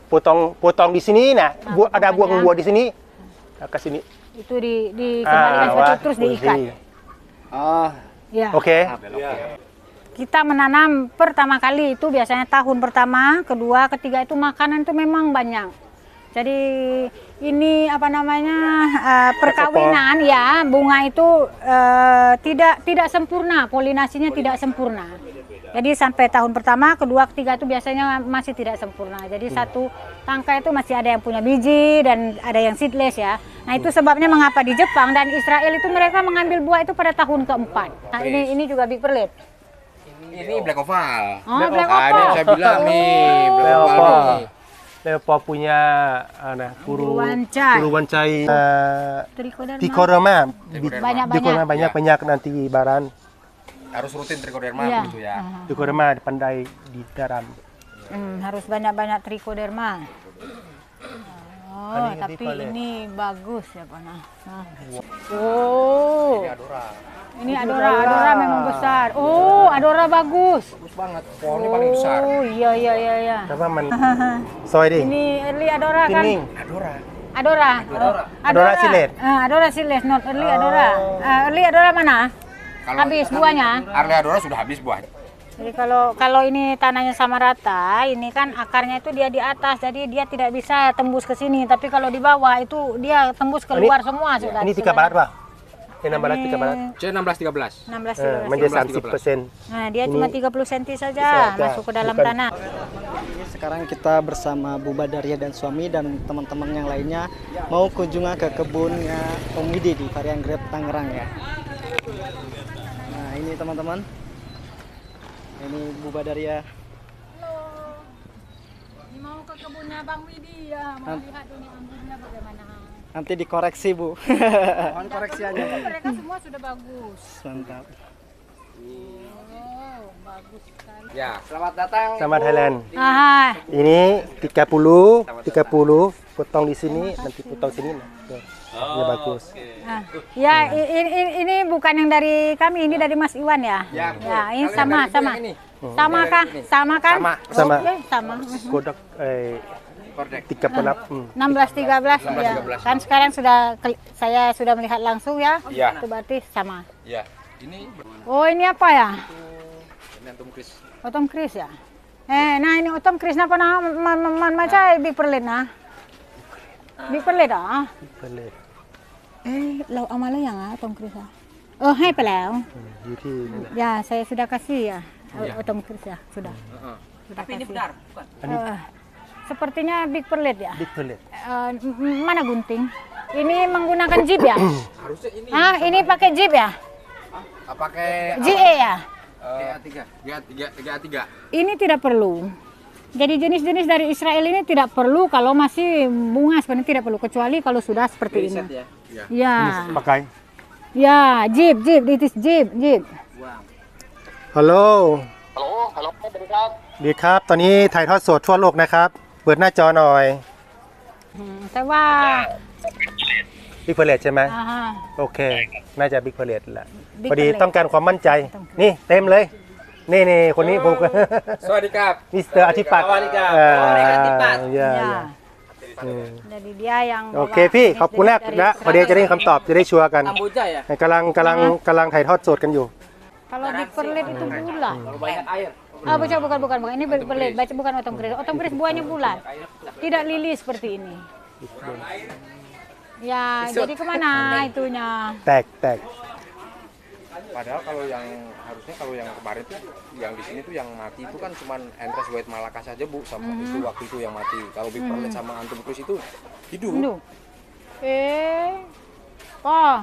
potong di sini, ada buah di sini, ke sini. Itu dikembalikan seperti itu, terus diikat. Oh, Ya. Oke. Kita menanam pertama kali itu biasanya tahun pertama, kedua, ketiga itu makanan itu memang banyak. Jadi ini apa namanya perkawinan ya, bunga itu tidak sempurna, polinasinya tidak sempurna. Jadi sampai tahun pertama, kedua, ketiga itu biasanya masih tidak sempurna. Jadi satu tangkai itu masih ada yang punya biji dan ada yang seedless ya. Nah itu sebabnya mengapa di Jepang dan Israel itu mereka mengambil buah itu pada tahun keempat. Nah ini juga Big Pearl. Ini black oval. Oh, black Nah, ini oval. saya bilang nih, black Leopold. oval nih. Leopold punya Kuruwancai. Kuruwancai Trichoderma. Trichoderma. Banyak-banyak. Banyak nanti baran. Harus rutin trichoderma Iya. gitu ya. Trichoderma pandai di dalam. Harus banyak-banyak trichoderma. Oh, Ini tapi Big Pearl. ini bagus ya Pak. Oh. Ini Adora. Ini Adora memang besar. Oh, Adora bagus. Bagus banget. Pohonnya paling besar. Oh, iya. Apa man? Soy di. Ini early Adora kan? Tining. Adora. Adora. Adora Silet. Adora Silet, not early Adora. Early Adora mana? Habis buahnya. Arle Adora sudah habis buahnya. Jadi kalau ini tanahnya sama rata, ini kan akarnya itu dia di atas, jadi dia tidak bisa tembus ke sini. Tapi kalau di bawah itu dia tembus keluar semua sudah. Ini 3 barat, Pak. Ini 16 3 barat. C16 13. 16 Menjadi 13. 30%. Nah, dia cuma 30 cm saja Bisa, masuk ke dalam bukan. tanah. sekarang kita bersama Bu Badaria dan suami dan teman-teman yang lainnya mau kunjungan ke kebunnya Om Widi di Varian Grape Tangerang ya. Nah ini teman-teman, ini Bu Badaria. Halo, ini mau ke kebunnya Bang Widi ya, mau lihat ini anggunnya bagaimana. Nanti dikoreksi Bu. Mohon koreksiannya. Mereka semua sudah bagus. Mantap. Oh, bagus sekali. Ya, selamat datang. Sama Thailand. Aha, Ini 30, potong di sini, nanti potong sini. Ini bagus. ah. Ya ini bukan yang dari kami, ini dari Mas Iwan ya. Ya, betul. Ya, ini Kalian sama dari sama. yang ini? Sama kah? Sama kan? Sama. Oke, sama. Kodok Kordek. 36. 16 13 ya. 13. Kan sekarang saya sudah melihat langsung ya. Iya. Itu berarti sama. Ya, ini Oh, ini apa ya? ini antum Kris. Otom Kris ya. Nah ini Otom Kris napa na macam Big Pearl na. Big Pearl ah. Pelet. เราเอามาแล้วยังอ่ะ Otom Kris ah. Oh, ให้ไปแล้ว อยู่ที่นี่แหละ Ya, saya sudah kasih ya. Otom Kris ya, sudah. Sudah Tapi ini kasih. benar, bukan? Sepertinya Big Pearl ya. Big pelet. Mana gunting? Ini menggunakan jeep ya? Harusnya ini. Ah, ini pakai jeep ya? Pakai GE ya? GA3. Ini tidak perlu. Jadi jenis-jenis dari Israel ini tidak perlu kalau masih bunga, sebenarnya tidak perlu, kecuali kalau sudah seperti ini. Ya. Pakai. Ya, jeep, it is jeep. ฮัลโหล ดีครับ ตอนนี้ถ่ายทอดสดทั่วโลกนะครับ เปิดหน้าจอหน่อย แต่ว่า บิ๊กเพลทใช่ไหม อ่าฮะ โอเค น่าจะบิ๊กเพลทแหละ Big พอดี Pearl ต้องการความมั่นใจ นี่เต็มเลย นี่คนนี้ผม สวัสดีครับ มิสเตอร์อธิปัตย์ สวัสดีครับ ya. อย่า Jadi dia yang โอเคพี่ ขอบคุณมากนะพอดีจะได้คำตอบจะได้ชัวร์กัน Kamboja ya? กำลังถ่ายทอดสดกันอยู่ kalau Big Pearl itu bulat. Kalau banyak air. Bukan. Ini Big Pearl, baca bukan Otom Kris. Otom Kris buahnya bulat. Tidak lili seperti ini. Ya, jadi kemana itunya? แตก Padahal kalau yang kemarin tuh yang di sini tuh yang mati itu kan cuman Andres White Malaka saja Bu, sama itu waktu itu yang mati. Kalau Big Pearl sama Antum Kris itu hidup. Aduh. Oh,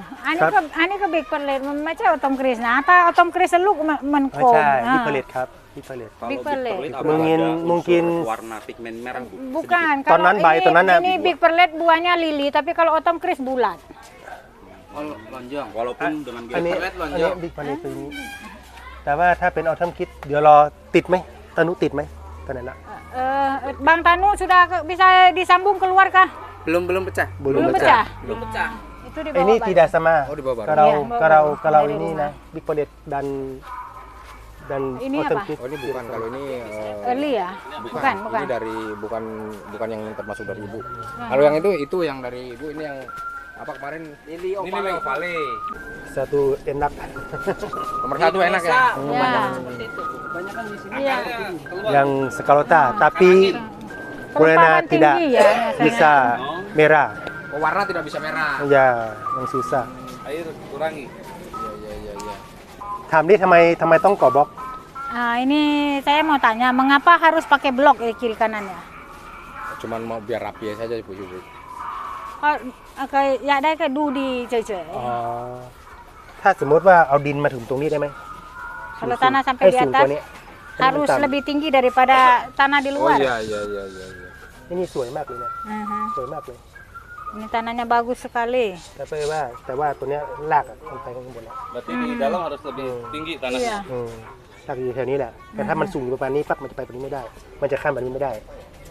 ani ke Big Pearl macam Otom Kris. Nah, atau Otom Kris seluk ไม่ menkom. ใช่บิ๊กเพลทครับบิ๊กเพลท Big Pearl. mungkin warna pigmen merah Bu. Bukan. Tonan baik, tonan ini Big Pearl buahnya lili, tapi kalau Otom Kris bulat. Lonjong walaupun dengan อันนี้ gaya อันนี้บิ๊กเพลทตัวนี้แต่ว่าถ้าเป็นออทัมคิดเดี๋ยวรอติดไหมตนุติดไหมตอนไหนละ Bang Tanu sudah bisa disambung keluar kah? Belum pecah. Belum pecah. Belum pecah. Itu di bawah. ini tidak sama Oh, di bawah baru. kalau Iya, bawah kalau dari ini rumah.นะบิ๊กเพลท dan Ini autumn apa? Crease. Oh ini bukan, kalau ini Early ya? Bukan. Ini dari bukan yang termasuk dari ibu. Kalau yang itu yang dari ibu, ini yang apa kemarin? Lily Ovale. Satu enak. Nomor 1 enak ya. Ya. Iya. Yang sekalota, tapi kulena Kelopaan tidak tinggi ya, biasanya. bisa merah. Oh, warna tidak bisa merah. Ya, yang susah. air kurangi. Iya. ถามดิทำไมต้องก่อบล็อก Ini saya mau tanya, mengapa harus pakai blok kiri kanannya? Cuman mau biar rapi saja ibu. Oh, ya ada kayak du di เฉย อ๋อถ้าสมมติว่าเอาดินมาถึงตรงนี้ได้ไหม ๆ Kalau tanah sampai ให้ di สูงก atas ว่านี้ harus lebih tinggi daripada tanah di Oh luar. iya. นี่สวยมากเลยนะ Mhm. สวยมากเลย Ini tanahnya bagus sekali. แต่ว่าตัวเนี้ยรากอะมันไปข้างบนอะ Berarti di dalam harus lebih tinggi tanahnya. Iya. รากอยู่แถวนี้แหละแต่ถ้ามันสูงอยู่ประมาณนี้ปั๊บมันจะไปแบบนี้ไม่ได้ มันจะข้ามแบบนี้ไม่ได้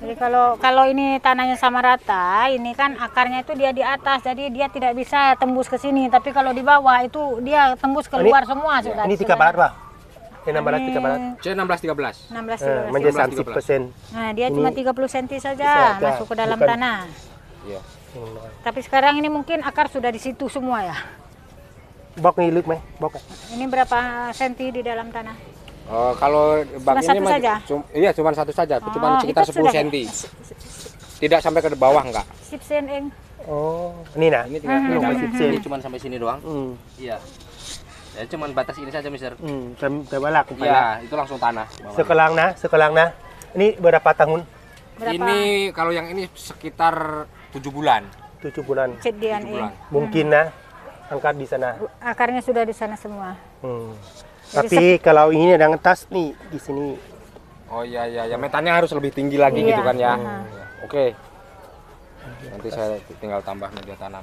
Jadi kalau ini tanahnya sama rata, ini kan akarnya itu dia di atas, jadi dia tidak bisa tembus ke sini. Tapi kalau di bawah itu dia tembus keluar semua sudah. อันนี้ติกาบารัดป่ะเป็นน้ำบารัดติกาบารัด C 16 13. 16 มันจะ 13. 30% Nah, dia Ini cuma 30 cm saja bisa, masuk ke dalam bukan- tanah. Iya. Tapi sekarang ini mungkin akar sudah di situ semua ya. บล็อกนี้ลึกไหมบล็อกอะ Ini berapa senti di dalam tanah? Oh, kalau bak Cuma ini satu saja? Iya, cuma satu saja, cuma sekitar itu 10 sudah ya? cm. Tidak sampai ke bawah enggak. 10 sen eng. อ๋อนี่นะ Ini tinggal lงไป tinggal 10 เซน ini cuma sampai sini doang. อืม Iya. Ya cuma batas ini saja, Mister. แต่ว่าหลักลงไปแล้ว Iya, itu langsung tanah. bawah. sekarangนะini berapa tahun Berapa? Ini kalau yang ini sekitar 7 bulan. 7 bulan Cedian 7 eng. bulan. mungkin na angkat di sana Akarnya sudah di sana semua. tapi kalau ini ada ngetas nih di sini Oh iya, metannya harus lebih tinggi lagi Iya. gitu kan ya. Oke. Nanti saya tinggal tambah media tanam.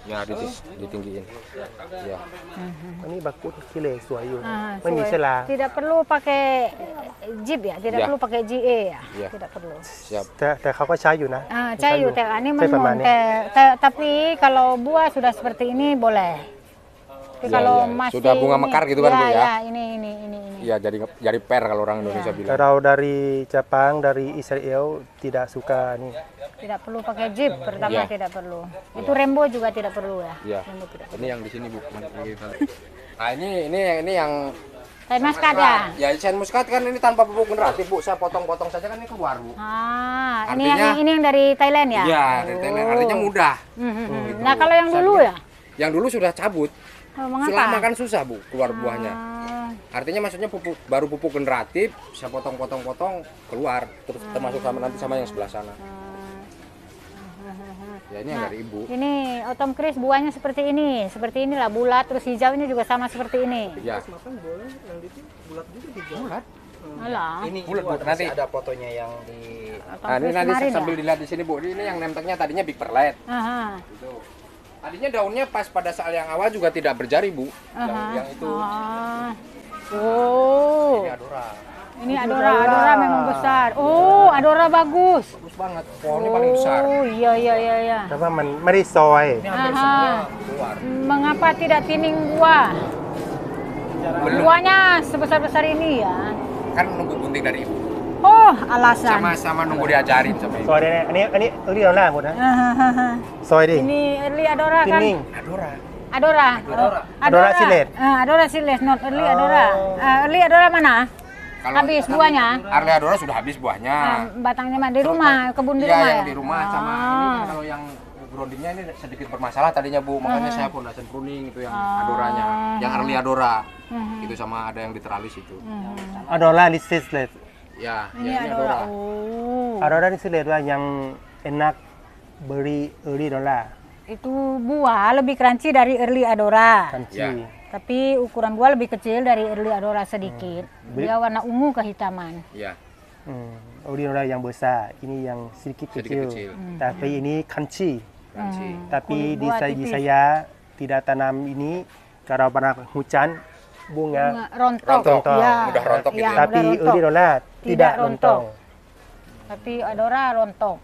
Ya, ditinggiin. Ya. ini bagus kile สวยอยู่ Ah, ไม่มี suai. เชื้อรา Tidak perlu pakai jeep ya, tidak Ya. perlu pakai GE ya, Ya. tidak perlu. Siap.แต่เขาก็ใช้อยู่นะ Cayu teh ini ใช้ประมาณ menun นี้ tapi kalau buah sudah seperti ini boleh. Tapi Ya, kalau ya. masih Sudah bunga ini- mekar gitu kan, Bu, ya? Ya, ini. Iya, jadi per kalau orang Indonesia bilang. kalau dari Jepang dari Israel tidak suka nih Tidak perlu pakai jeep, pertama Ya. tidak perlu. Itu Rembo juga tidak perlu ya. Iya. Rembo tidak. Ini yang di sini, Bu. Nah, ini yang Kayak muskat ya. Ya, sen muskat kan ini tanpa pupuk generatif, Bu. Saya potong-potong saja kan ini keluar, Bu. Ini yang dari Thailand ya. Iya, dari Thailand. Artinya mudah. Nah, kalau yang dulu ya? Yang dulu sudah cabut. Oh, mengapa? Selama kan susah, Bu, keluar buahnya. Ah, Artinya maksudnya baru pupuk generatif, saya potong-potong keluar, terus termasuk sama nanti sama yang sebelah sana. Ya ini yang dari ibu. Ini autumn crease buahnya seperti inilah bulat, terus hijaunya juga sama seperti ini. Ya. Alah. Ini Bulat, Bu. masih Nanti ada fotonya yang di Autumn Nah, ini crease nanti kemarin sambil ya? dilihat di sini, Bu. Ini yang nemteknya tadinya big perlet. Aha. Gitu. Tadinya daunnya pas pada saat yang awal juga tidak berjari, Bu. Yang itu. Ah. Oh. Ini Adora. Ini Adora memang besar. Oh, Adora bagus. Bagus banget. Pohonnya paling besar. Oh, iya. แต่ว่ามันไม่ได้ซอย Ini hampir semua Aha. keluar. Mengapa tidak tining buah? Belum. Buahnya sebesar-besar ini ya. Kan nunggu gunting dari ibu. Oh, alasan. Sama-sama nunggu diajarin sama ibu. ซอยได้แน่อันนี้เรียกล่าหมดนะ Hahaha. ซอยดิ Ini early Adora ที่ kan? นิ่ง Adora. Adora. Adora Silet. Adora Silet, not early Adora. Early Adora mana? Kalau Habis buahnya. Arle Adora sudah habis buahnya. Batangnya mah di rumah, kebun di Iya, rumah yang ya? di rumah sama ini kan kalau yang groundingnya ini sedikit bermasalah tadinya, Bu. Makanya saya pondasi pruning itu yang Adoranya, yang Arle Adora. Itu sama ada yang diteralis itu. อดอร่าลิซิสเลต Ya, Ini ya ini Adora. Adora. Oh. อดอร่าลิซิสเลตว่ายังเอ็นนักเบอร์รี่เออรี่ดอลลาร์ Itu buah lebih crunchy dari early Adora. คันชี Ya. Tapi ukuran buah lebih kecil dari early Adora sedikit. Dia warna ungu kehitaman. Ya. เออรี่ดอลลาร์ยังเบอร์ซ่าini yang sedikit Sedikit kecil kecil. tapi ini kanci Crunchy. tapi Kulit di buah di tipis. saya tidak tanam ini karena pernah hujan bunga Rontok. Rontok. Ya. Mudah rontok gitu ya. tapi mudah เออรี่ดอลลาร์ tidak rontok. lontong Tapi Adora rontok.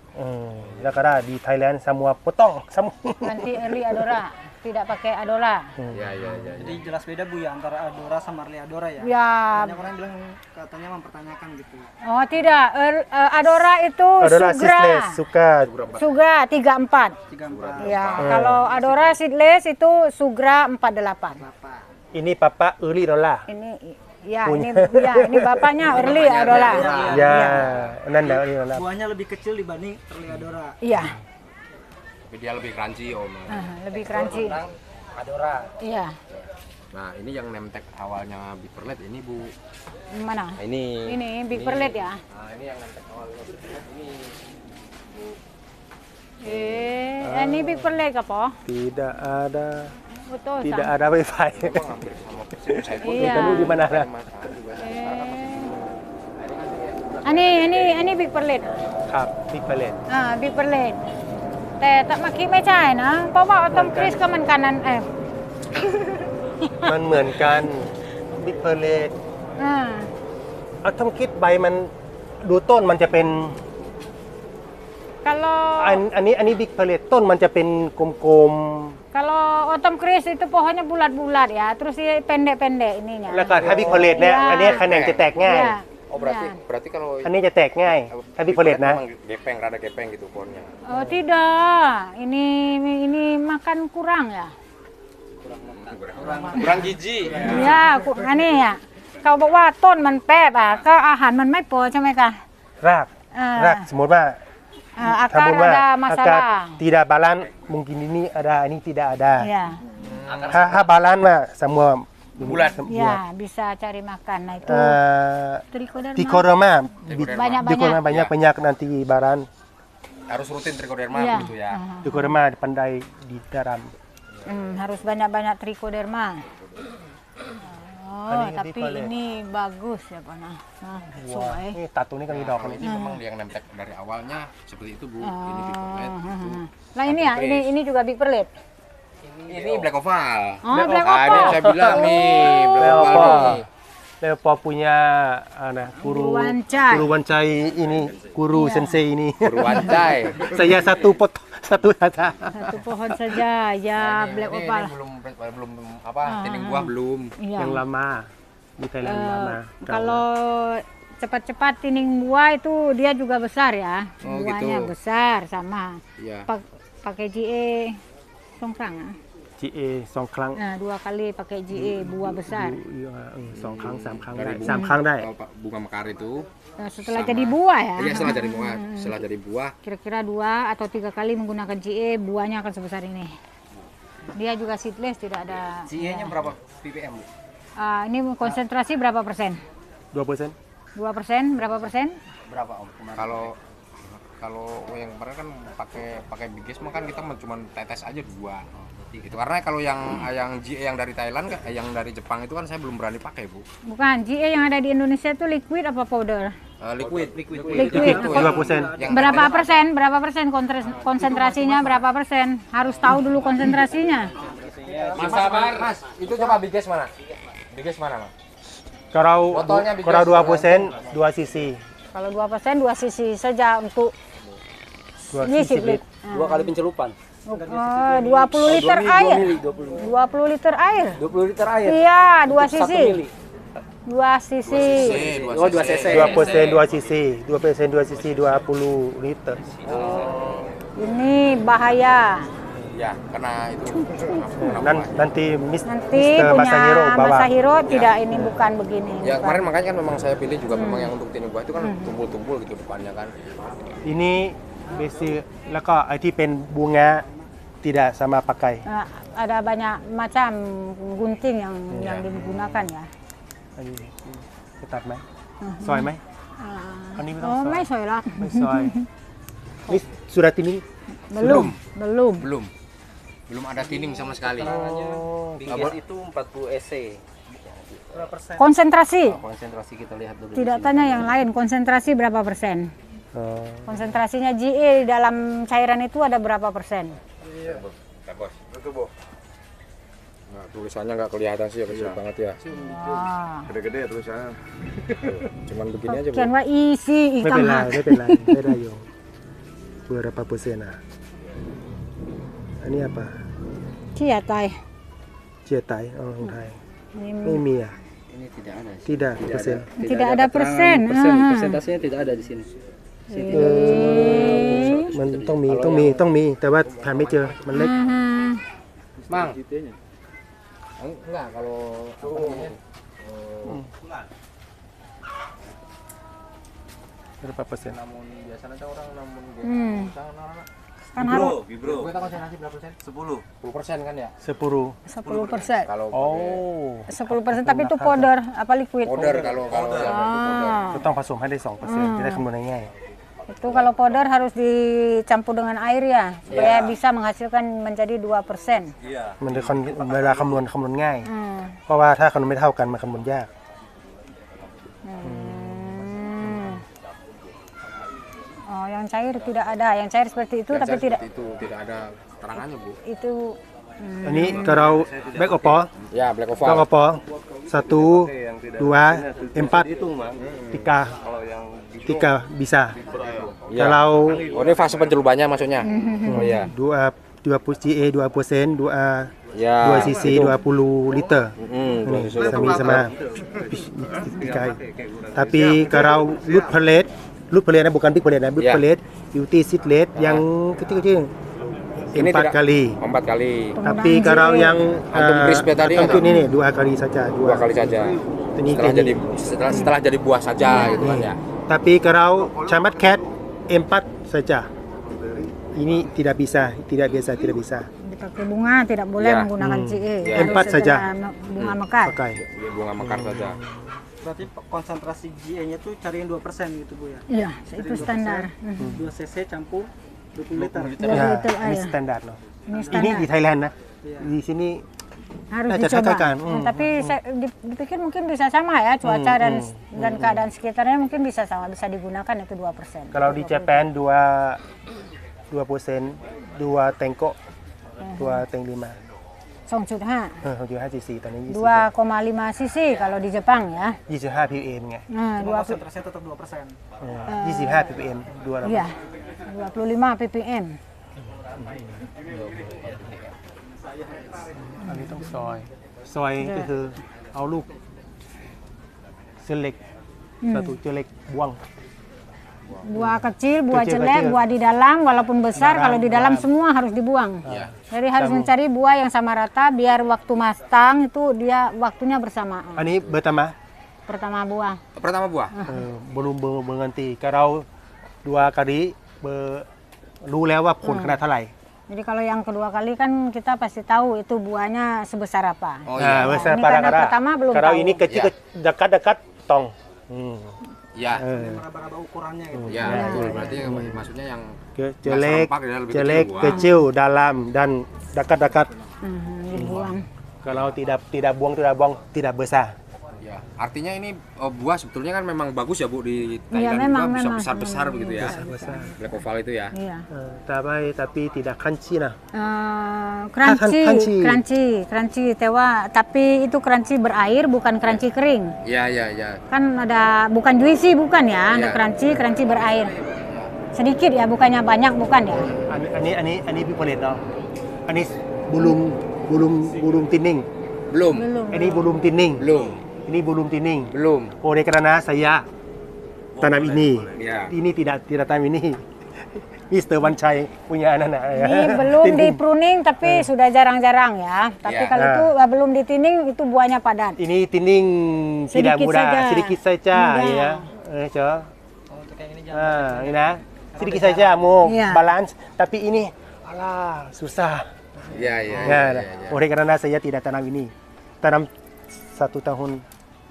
แล้วก็ได้di Thailand semua potong semua Nanti early Adora. tidak pakai Adora. Ya. Jadi jelas beda Bu ya antara Adora sama Early Adora ya. Ya, Banyak orang bilang katanya mempertanyakan gitu. oh tidak, Adora itu Adora Sugra. seedless, suka. Sugra 34. 34 Ya, kalau Adora seedless itu Sugra 48. Bapak. Ini papa Early Dola. Ini ya, Punya. ini bapaknya Early Adora. Ya, Nanda Early Dola. Buahnya lebih kecil dibanding Early Adora. Iya, Tapi dia lebih crunchy Om. lebih crunchy. Adora. Iya. Nah ini yang name tag awalnya Big Perlet ini Bu. Mana? Nah, ini. Ini Big Perlet ya. Nah ini yang name tag awalnya Big Perlet ini. Ini Big Perlet apa? Tidak ada, Betul. tidak ada wifi. Memang hampir sama persis. Saya pun Iya. Dulu di mana ada? Ini Big Perlet. ครับพริกเปรต Big Perlet. แต่ตะเมื่อกี้ไม่ใช่นะ เพราะว่าออตอมคริสก็เหมือนกันนั่นเอง มันเหมือนกันพริกเปรต อ่า เอาต้องคิดใบมันดูต้นมันจะเป็น Kalau อันนี้บิ๊กเปรตต้นมันจะเป็นกลม kalau autumn Chris itu pohonnya bulat-bulat ya, terus dia pendek-pendek ininya. ๆแล้วก็ถ้าบิ๊กเปรตเนี่ย Iya. อันนี้แขนงจะแตกง่าย Iya. Oh berarti Iya. berarti kalau อันนี้จะแตกง่าย ถ้าบิ๊กเปรตนะ memang gepeng, rada gepeng gitu pohonnya. Oh tidak, ini makan kurang ya. Kurang gizi. อันนี้อ่ะเขาบอกว่าต้นมันแป๊บอ่ะก็อาหารมันไม่พอใช่ไหมคะ ราก อ่า รากสมมติว่า akar sambut ada akar masalah. tidak balan mungkin ini ada ini tidak ada Ya,ถ้าbalan mah semua Bulat. ya bisa cari makan. Nah itu trichoderma. Trichoderma Banyak-banyak. banyak nanti baran Harus rutin trichoderma Iya. gitu ya. Trichoderma pandai di dalam. Harus banyak-banyak trichoderma. Oh, Ini tapi boleh. ini bagus ya Pak. Nah, sesuai. Ini tato ini kan di Kalau ini memang yang name tag dari awalnya seperti itu Bu. Ini Big Perlet. Lah ini ya, ini juga Big Perlet. Ini Black Oval. Oh, Black Nah, ini Oval. saya bilang nih, Black Oval Leopold. nih. Leopold punya Guru Wancai. guru Wancai ini, guru sensei ini. Beruancai. Saya satu saja. Satu pohon saja ya Black Ini Opal. belum apa, tining buah belum. Iya. Yang lama di Thailand lama. Kalau cepat-cepat tining buah itu dia juga besar ya. Oh, Buahnya gitu. besar sama. Iya. Pakai GE songkrang. GA 2 ครั้ง Nah, 2 kali pakai GE buah besar. 2 ครั้ง 3 ครั้ง Dari ได้3 ครั้งได้ kalau Pak bunga mekar itu. Nah, setelah Sama. jadi buah ya. Iya, setelah jadi buah. Setelah jadi buah, Kira-kira 2 atau 3 kali menggunakan GE, buahnya akan sebesar ini. Dia juga seedless, tidak ada. CE-nya berapa ppm, Bu? Ini konsentrasi berapa persen? 2%. 2%, berapa persen? Berapa Om? Kalau yang kemarin kan pakai biges mah kan kita cuma tetes aja 2. Itu karena kalau yang GE yang dari Thailand yang dari Jepang itu kan saya belum berani pakai, Bu. Bukan, GE yang ada di Indonesia itu liquid apa powder? Liquid. Liquid. Itu, 2%. yang Berapa persen? Berapa persen konsentrasinya? Berapa persen? Harus tahu dulu konsentrasinya. Mas, itu coba biges mana? Biges mana, Mas? Kalau Botolnya biges. kalau 2%, 2 cc. Kalau 2%, 2 cc saja untuk 2 ini cc. seedless. 2 kali pencelupan. 20 liter air. 20 liter air. 20 liter air. Iya, 2 cc. 2 cc. Oh, 2 cc. 2% 2 cc. 2% 2 cc 20 liter. Ini bahaya. Ya, karena itu Nanti Nanti Mr. punya Masahiro bawa. Masahiro tidak ini bukan begini. ya bukan. kemarin makanya kan memang saya pilih juga memang yang untuk tining buah itu kan tumpul-tumpul gitu depannya kan. Ini basic แล้วก็ไอ้ที่เป็นbunga tidak sama pakai. Nah, ada banyak macam gunting yang digunakan ya. อันนี้จะตัดไหมซอยไหม อันนี้ไม่ต้อง Oh, ซอย ไม่สวยหรอก ไม่ซอยนี่surat ini Belum. Belum ada tining sama sekali. Biges itu 40 EC. Konsentrasi. Konsentrasi kita lihat dulu. Tidak tanya yang lain, konsentrasi berapa persen? Oh. Konsentrasinya GE di dalam cairan itu ada berapa persen? Nah, tulisannya nggak kelihatan sih ya, kecil banget ya. Wah. Gede-gede ya tulisannya. Cuman begini aja, Bu. เขียนว่า easy อีก ไม่ ต่า เป็ ง นไร หาก ไม่เป็นไรไม่ได้โยberapa persen ah ini apa Cia tai. เจียไตของไทย Ini ไม่มีอ่ะ Ini tidak ada. tidak persen tidak ada persen. Persentasenya tidak ada di sini. มันต้องมีแต่ว่าหาไม่เจอมันเล็ก Mang. Enggak kalau berapa persen namun biasanya ada orang namun Kan harus kita konsentrasi berapa persen? 10% kan ya? 10%. Kalau 10% tapi itu powder apa liquid? powder kalau yang itu powder. ก็ต้องผสมให้ได้ 2% จะได้คำนวณง่าย Itu kalau powder harus dicampur dengan air ya supaya bisa menghasilkan menjadi 2%. มันจะเวลาคำนวณง่าย เพราะว่าถ้าคำนวณไม่เท่ากันมันคำนวณยาก Oh, yang cair tidak ada. Yang cair seperti itu tapi tidak Itu tidak ada terangannya, Bu. itu อันนี้ก็เราแบล็กโอปอ Ya, black ก็โอ oval. ปอsatu dua empat tiga bisa Ya. kalau Oh, ini fase pencelubannya maksudnya. Oh iya. 2 GA 2% 2 Ya. 2 cc 20 liter ini sama dikai tapi kalau loot pellet nah, bukan big pellet nah big Ya. pellet beauty seedlet yang kecil-kecil Ini 4 tidak- kali 4 kali. tapi kalau yang Antum crisp ya tadi, antum atau? ini 2 kali saja 2 kali saja. Ini Setelah ini. jadi setelah jadi buah saja gitu kan ya. Tapi kalau camat cat 4 saja. Ini tidak bisa. dipakai bunga tidak boleh Ya. menggunakan GE. Ya. Harus 4 saja. setelah bunga mekar. Pakai. Bunga mekar saja. Berarti konsentrasi GE-nya tuh cariin 2% gitu Bu ya. Iya, itu standar. 2 cc campur 20 liter. 2 Ya, liter ini air. standar loh. Ini Ini standar. di Thailand nah. Iya. Di sini Harus Nah, dicoba. cakap-cakap. Tapi saya dipikir mungkin bisa sama ya cuaca dan keadaan sekitarnya mungkin bisa sama, bisa digunakan itu 2%. kalau di Japan 2% 2 tengkok 2 teng 5. 2.5. 6.5 cc ตอนนี้ 2,5 cc kalau di Jepang ya. 25 ppm ไง Nah, 20, Konsentrasinya tetap 2%. 25 ppm 2 iya, 25 ppm. อันนี้ต้องซอยก็คือเอาลูกเส้นเล็กsatu jelek buang Buah kecil, buah Kecil, jelek, kecil. buah di dalam walaupun besar, kalau di dalam semua harus dibuang. Iya. Jadi harus mencari buah yang sama rata biar waktu matang itu dia waktunya bersamaan. อันนี้เบอร์ตามะ Pertama buah. Pertama buah. belum mengerti kalau 2 kali รู้แล้วว่าผลขนาดเท่าไหร่ Jadi kalau yang kedua kali kan kita pasti tahu itu buahnya sebesar apa. Oh Nah, iya. besar Ini para karena pertama belum kalau tahu. ini kecil dekat-dekat tong. Ya. Meraba-raba ukurannya gitu. Ya, betul. Berarti maksudnya yang Jelek, serempak dia lebih jelek, kecil, kecil, dalam dan dekat-dekat. Dibuang. Kalau tidak buang, tidak besar. ya. Artinya ini buah sebetulnya kan memang bagus ya Bu di Iya, Thailand memang, juga bisa memang. besar-besar begitu ya. Besar. Black oval itu ya. Iya. Tapi tidak crunchy nah. Crunchy, crunchy. crunchy, tewa. Tapi itu crunchy berair, bukan crunchy kering. Iya, iya, iya. Kan ada bukan juicy, bukan ya? Ada Iya. crunchy berair. Sedikit ya, bukannya banyak, bukan ya? อันนี้พี่ผลิตเนาะอันนี้bulung tining Belum. Belum. ini bulung tining Belum. ini bulung tining Belum. oleh karena saya tanam ini Ya. ini tidak tanam ini Mister Wancai punya anak-anak ya. Ini belum di Tining. pruning tapi sudah jarang-jarang ya. Tapi Iya. kalau itu belum ditining itu buahnya padat. ini tining tidak Sedikit mudah saja. sedikit saja Mudah. ya coba Oh, untuk yang ini jangan. ini nah sedikit saja mau Iya. balance tapi ini alah susah Iya, iya. ya, iya, iya. oleh karena saya tidak tanam ini tanam 1 tahun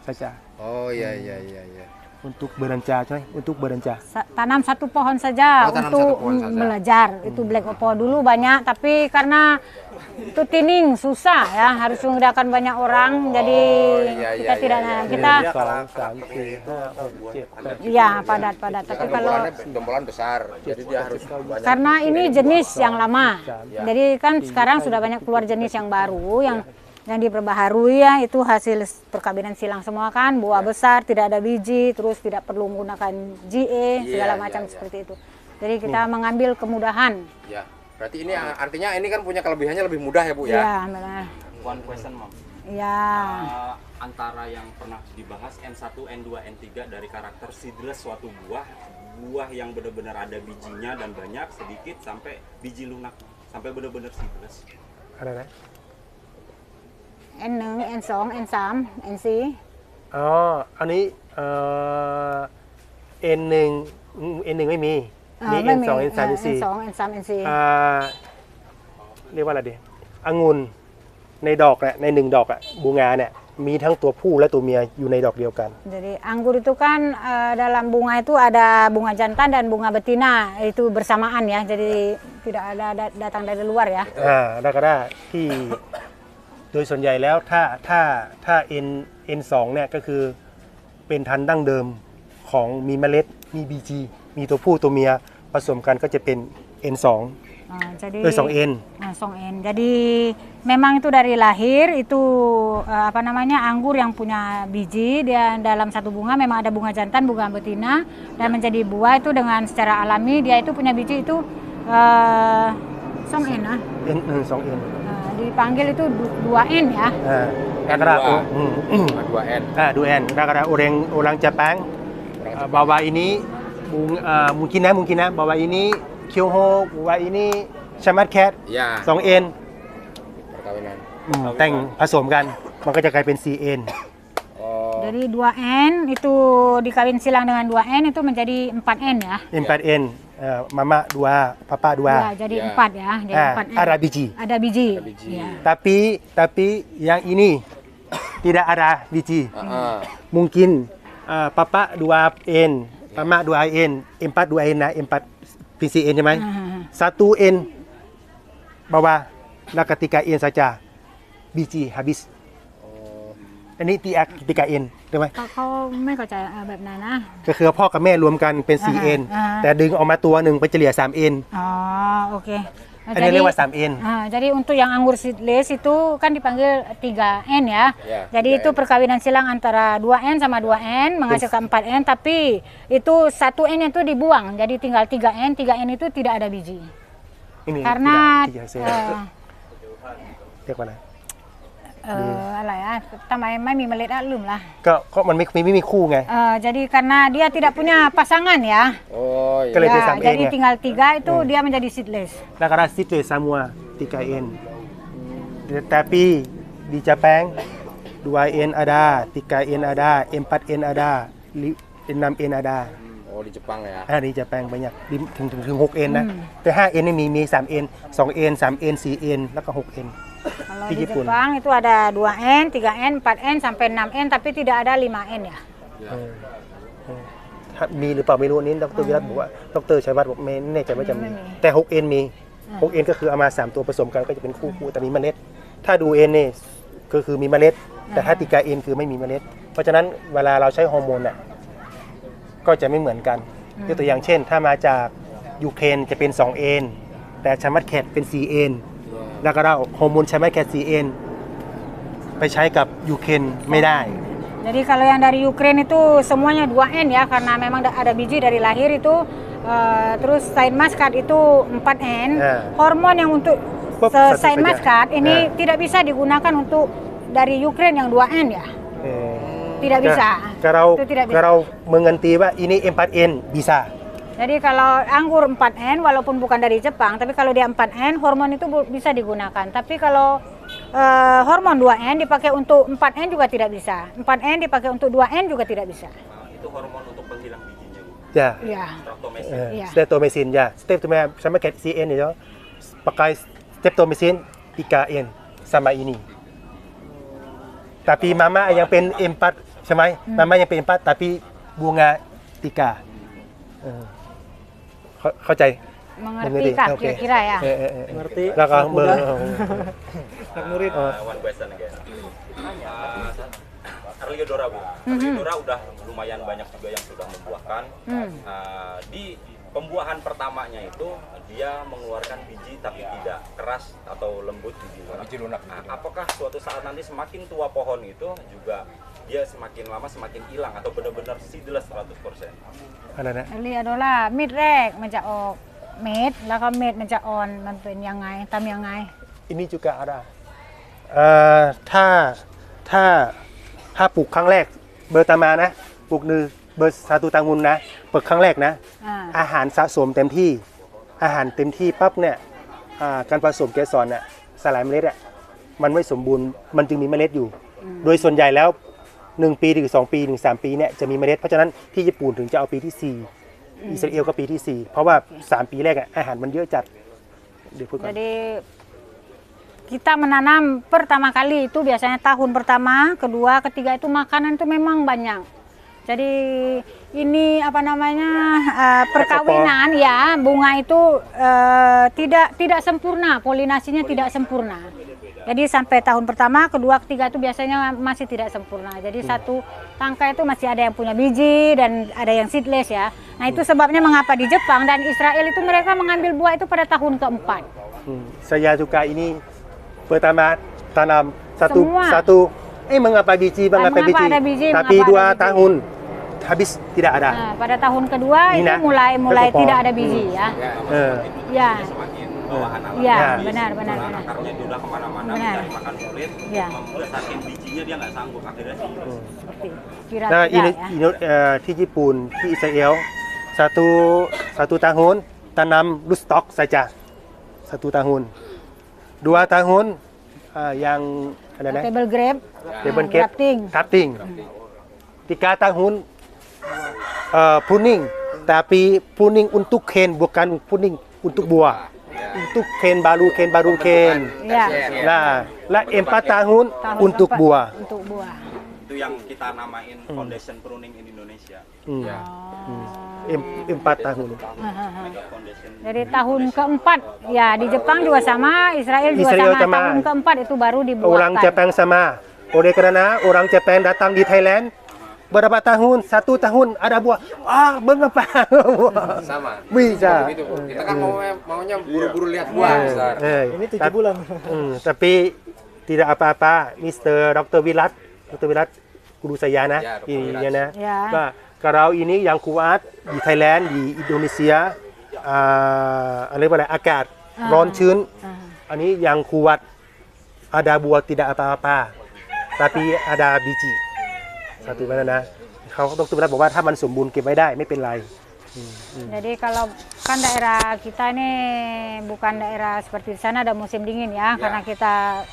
saja Oh, iya, iya, iya, iya. untuk berencana coy untuk berencana Tanam 1 pohon saja Oh, tanam untuk 1 pohon saja. belajar. Itu black opal dulu banyak tapi karena itu tining susah ya, harus menggunakan banyak orang jadi iya, kita iya, tidak iya, kita 2, 3, 4, 5, 6, 7 ya padat tapi kalau Dombolan besar. Jadi dia harus banyak. karena ini jenis yang lama. Jadi kan sekarang sudah banyak keluar jenis yang baru yang diperbaharui ya, itu hasil perkawinan silang semua kan, buah besar, tidak ada biji, terus tidak perlu menggunakan GE segala Iya, macam iya, iya. seperti itu. Jadi kita mengambil kemudahan. Ya. Berarti ini artinya ini kan punya kelebihannya lebih mudah ya Bu ya? Iya, benar. One question, Mom. Iya. Antara yang pernah dibahas N1, N2, N3 dari karakter seedless suatu buah yang benar-benar ada bijinya dan banyak sedikit sampai biji lunak sampai benar-benar seedless. Ada. N1, N2, N3, N4 อ๋ออันนี้N1 N1 ไม่มีมี N2 N3 N4 N2 N3 N4 เรียกว่าอะไรดีองุ่นในดอกเนี่ยในหนึ่งดอกอะบูงาเนี่ยมีทั้งตัวผู้และตัวเมียอยู่ในดอกเดียวกัน Jadi anggur itu kan dalam bunga itu ada bunga jantan dan bunga betina itu bersamaan ya. Jadi tidak ada datang dari luar ya. แล้วก็ได้ที่โดยส่วนใหญ่แล้วถ้า N2 เนี่ยก็คือเป็นพันธุ์ดั้งเดิมของมีเมล็ดมี BG มีตัวผู้ตัวเมียผสมกันก็จะเป็น N2 Jadi 2N Song-en. Jadi memang itu dari lahir itu apa namanya anggur yang punya biji dan dalam satu bunga memang ada bunga jantan, bunga betina dan menjadi buah itu dengan secara alami dia itu punya biji itu Song-en2N dipanggil itu 2N ya. Kira-kira N2N 2N kira-kira orang Jepang bawa ini mungkin bawa ini Kyoho bawa ini Shamat Cat 2N perkawinan แต่งผสมกันมันก็จะกลายเป็น 4N Jadi 2N itu dikawin silang dengan 2N itu menjadi 4N ya. 4N mama 2 papa 2 Ya, jadi 4 ya. Jadi 4N. ada biji Ada biji. Ya. tapi yang ini tidak ada biji mungkin papa 2N mama 2N 2N นะ 4 PCN ใช่ไหม 1N bawahแล้วก็tiga N saja biji habis อันนี้tiga N ได้ไหม เขาไม่เข้าใจแบบนั้นนะ ก็คือพ่อกับแม่รวมกันเป็น 4N แต่ดึงออกมาตัวหนึ่งไปเฉลี่ย 3N อ๋อโอเค อันนี้เรียกว่า 3N jadi untuk yang anggur seedless itu kan dipanggil 3N ya. Jadi itu perkawinan silang antara 2N sama 2N menghasilkan 4N tapi itu 1N itu dibuang. Jadi tinggal 3N. 3N itu tidak ada biji. ini Karena รียกว่าอะไร อะไรya? ทำไมไม่มีเมล็ดลืมlah. ก็มันไม่มีคู่ไง Jadi karena dia tidak punya pasangan ya.ก็เลยเป็น Ya, 3N jadi ไง tinggal 3 itu dia menjadi seedless. Nakara situ semua 3N. Tapi di Jepang 2N ada, 3N ada, 4N ada, 6N ada. Oh di Jepang ya. Di Jepang banyakถึง 6N นะแต่ 5N นี่มี 3N 2N 3N 4N แล้วก็ 6N Kalau di di Jepang. Jepang itu ada 2N, 3N, 4N sampai 6N tapi tidak ada 5N ya. มีหรือเปล่าไม่รู้อันนี้ดรวิรัตบอกว่าดรชัยวัฒน์บอกไม่แน่ใจว่าจะมีแต่ 6N มี 6N ก็คือเอามา3ตัวผสมกันก็จะเป็นคู่แต่มีเมล็ดถ้าดู N เนี่ยก็คือมีเมล็ดแต่ถ้าติกา N คือไม่มีเมล็ดเพราะฉะนั้นเวลาเราใช้ฮอร์โมนน่ะก็จะไม่เหมือนกันยกตัวอย่างเช่นถ้ามาจากยูเครนจะเป็น 2N แต่ชามัดแคทเป็น 4N แล้วก็เราฮอร์โมนชามัดแคท 4N ไปใช้กับยูเครนไม่ได้ Jadi kalau yang dari Ukraine itu semuanya 2N ya karena memang ada biji dari lahir itu terus Saint Muscat itu 4N. Hormon yang untuk Saint Muscat ini tidak bisa digunakan untuk dari Ukraine yang 2N ya. Tidak bisa. Itu tidak bisa. Kalau mengertiว่า ini 4N bisa. Jadi kalau anggur 4N walaupun bukan dari Jepang tapi kalau dia 4N hormon itu bisa digunakan. Tapi kalau hormon 2N dipakai untuk 4N juga tidak bisa. 4N dipakai untuk 2N juga tidak bisa. Itu hormon untuk penghilang bijinya, Bu. Ya. Iya. Streptomycin. Streptomycin ya. Streptomycin sama kayak CN itu pakai streptomycin 3N sama ini. Tapi mama yang pen 4 ใช่ไหม mama yang pen 4 tapi bunga 3. เข้าใจ Mengerti kah kira-kira ya? Mengerti. Belakang murid. One question again. Arliodora, Bu. Arliodora udah lumayan banyak juga yang sudah membuahkan. Di pembuahan pertamanya itu dia mengeluarkan biji tapi tidak keras atau lembut biji lunak. Apakah suatu saat nanti semakin tua pohon itu juga dia semakin lama semakin hilang atau benar-benar seedless 100%? อะไรนะ Arliodora มีดแรกมันจะออก เม็ดแล้วก็เม็ดมันจะอ่อนมันเป็นยังไงทำยังไง ini juga ada ถ้าปลูกครั้งแรกเบอร์ตามานะปลูกนือเบอร์สาตูตังุนนะปลูกครั้งแรกนะ อาหารสะสมเต็มที่อาหารเต็มที่ปั๊บเนี่ยการผสมเกสรเนี่ยสลายเมล็ดอ่ะมันไม่สมบูรณ์มันจึงมีเมล็ดอยู่ โดยส่วนใหญ่แล้ว1 ปีถึง2 ปีถึง3 ปีเนี่ยจะมีเมล็ดเพราะฉะนั้นที่ญี่ปุ่นถึงจะเอาปีที่4อิสราเอลก็ปีที่4เพราะว่า3 ปีแรกอาหารมันเยอะจัดเดี๋ยวพูดก่อน Jadi kita menanam pertama kali itu biasanya tahun pertama, kedua, ketiga itu makanan itu memang banyak. Jadi ini apa namanya perkawinan ya bunga itu tidak sempurna, polinasinya tidak sempurna. Jadi sampai tahun pertama, kedua, ketiga itu biasanya masih tidak sempurna. Jadi satu tangkai itu masih ada yang punya biji dan ada yang seedless ya. Nah itu sebabnya mengapa di Jepang dan Israel itu mereka mengambil buah itu pada tahun keempat. Saya juga ini pertama tanam Semua. satu mengapa biji Mengapa ada biji, tapi mengapa 2 ada tahun habis tidak ada. Nah, pada tahun kedua Ini itu mulai terpotong. tidak ada biji ya. Ya. Semakin bawahan alam. Ya, Ya. benar. Akarnya dia udah kemana-mana Benar. mencari makan sulit, Ya. membesarin bijinya dia nggak sanggup akhirnya sih. Seperti Nah kira-kira ini ya.ที่ญี่ปุ่นที่อิสราเอลsatu tahun tanam rootstock saja 1 tahun 2 tahun yang ada nih Table grape, table grape grafting. 3 tahun pruning tapi pruning untuk ken bukan pruning untuk buah untuk ken baru ken Ya. nah 4 tahun untuk keempat, buah Untuk buah. Itu yang kita namain foundation pruning in Indonesia. 4 tahun Mega foundation. Jadi tahun keempat ya di Jepang juga sama, Israel juga Israel sama. sama. Tahun keempat itu baru orang dibuahkan. Jepang sama oleh karena orang Jepang datang di Thailand berapa tahun 1 tahun ada buah mengapa Sama. bisa Begitu, Bu. Kita kan maunya buru-buru lihat buah, Mister. Ini 7 bulan. Tapi tidak apa-apa, Dr. Wilat guru saya nah, Ya, Dr. ininya nah. Ya. Nah, kalau ini yang kuat di Thailand, di Indonesia,อะไรอากาศร้อนชื้น อันนี้yang kuat ada buah tidak apa-apa, tapi ada biji. Satu mana nah. เขาDr. Wilat บอกว่าถ้ามันสมบูรณ์เก็บไว้ได้ไม่เป็นไร Jadi kalau kan daerah kita ini bukan daerah seperti di sana ada musim dingin ya, karena kita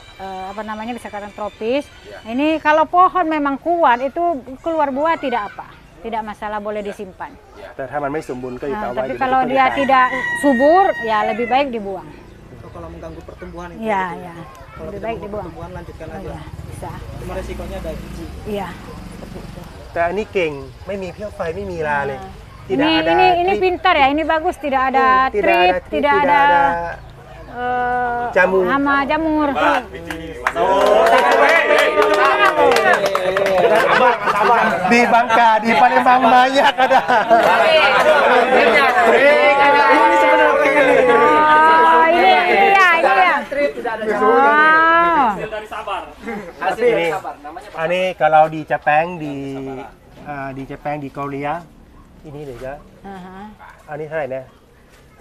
apa namanya bisa katakan tropis. Ini kalau pohon memang kuat itu keluar buah tidak apa, tidak masalah boleh disimpan. แต่ถ้ามันไม่สมบูรณ์ก็อย่า Nah, เอาไว้ tapi เดี๋ยว kalau มันก็ dia ตาย tidak subur ya lebih baik dibuang. Atau kalau mengganggu pertumbuhan itu. Ya, gitu. ya. Kalau Lebih tidak baik mau dibuang. pertumbuhan lanjutkan Oh, aja. ya, bisa. Cuma resikonya ada biji. Iya. Seperti itu. แต่อันนี้เก่งไม่มีเพี้ยวไฟไม่มีลาเลย Ini pintar ya, ini bagus, tidak ada trip, tidak ada jamur. hama jamur. Di Bangka, di Palembang banyak ada. Oh, ini ya. Oh. Ini kalau di Jepang di Jepang di Korea iniเลยจ้ะ อันนี้เท่าไหร่นะ